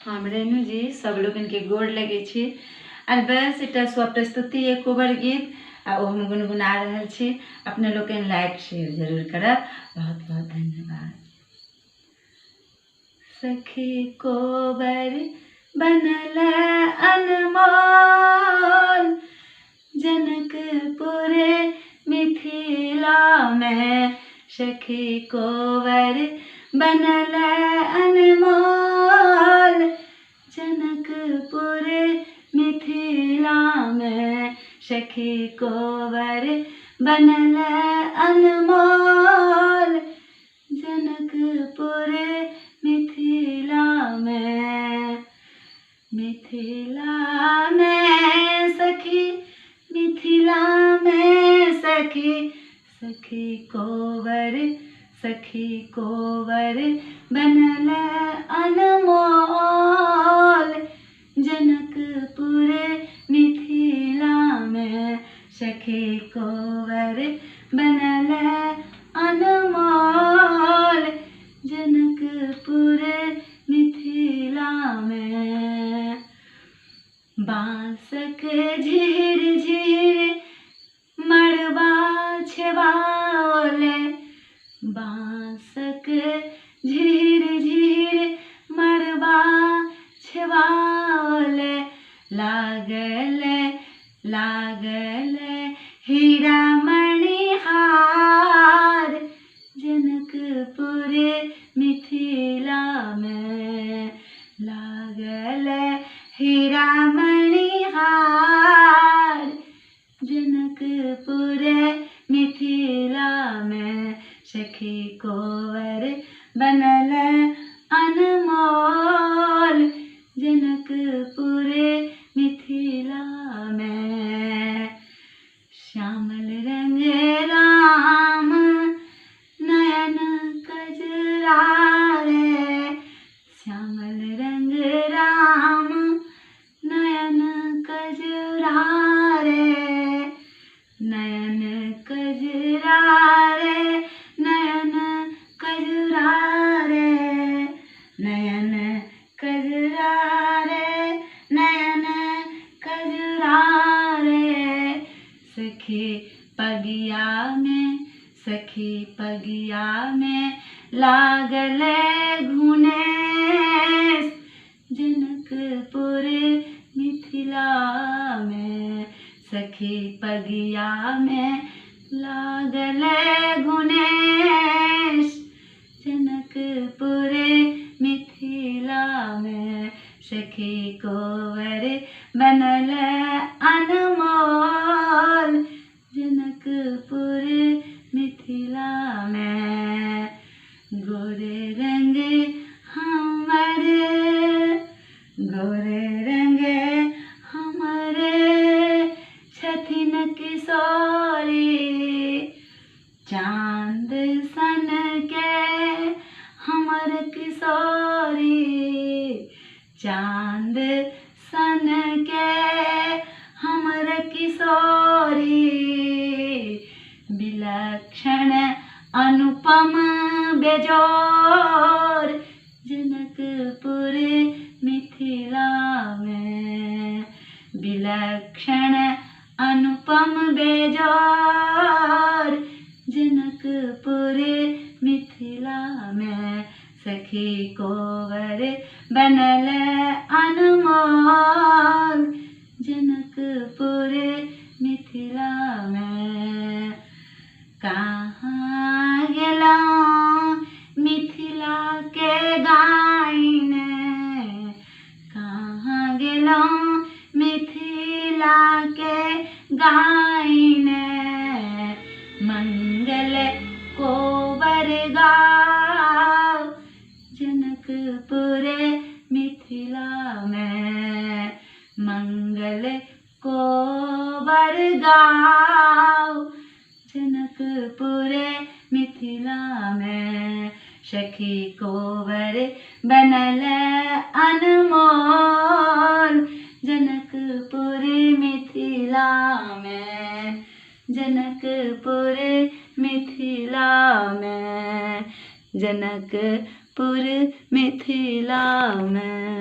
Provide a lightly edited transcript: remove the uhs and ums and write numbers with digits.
हम रेणु जी सब लोग इनके गोड़ लगे छी और बस इटा स्वप्रस्तुति एक कोबर गीत आ ओ हम गुनगुना रहल छी। अपने लोग लाइक शेयर जरूर करब। बहुत बहुत धन्यवाद। सखी कोबर बनल अनमोल जनकपुर मिथिला में। सखी कोबर बनल अनमोल जनकपुर मिथिला में। सखी कोबर बनल अनमोल जनकपुर मिथिला में। मिथिला में सखी, मिथिला में सखी, सखी कोबर, सखी कोबर बनल अनमोल जनकपुर मिथिला में। सखी कोबर बनल अनमोल जनकपुर मिथिला में। बांसक झिर झिर मड़बा छेबाओले। बांसक झिर झिर मड़बा छेबाओले। लागल लागल हीरा मणिहार जनकपुर मिथिला में। लागल हीरा मणिहार जनकपुर मिथिला में। सखी कोबर बनल अनमोल जनकपुर मिथिला में। श्यामल रंग राम नयन कजरा रे। श्यामल रंग राम नयन कजरा रे। नयन कजरा रे, नयन कजरा रे। नयन कजरा रे, नयन कजरा रे। सखी पगिया में, सखी पगिया में लागल घुनेस जनकपुर मिथिला में। सखी पगिया में लागल घुनेस जनकपुर मिथिला में। सखी कोबर बनल अनमोल जनकपुर मिथिला में। गोरे रंग हमर, गोरे रंग हमर छथिन किशोरी। चांद सन के हमर किशोरी। चांद सन के हमर किशोरी। विलक्षण अनुपम बेजोर जनकपुर मिथिला में। विलक्षण अनुपम बेजोर जनकपुर मिथिला में। सखी कोबर बनल अनमोल जनकपुर मिथिला में। कहाँ गेलौं मिथिला के गाइन। कहाँ गेलौं मिथिला के गाइन। मंगल कोबर गाओ जनकपुर मिथिला में। मंगल कोबर गाओ जनकपुर मिथिला में। सखी कोबर बनल अनमोल जनकपुर मिथिला में। जनकपुर मिथिला में। जनकपुर मिथिला में।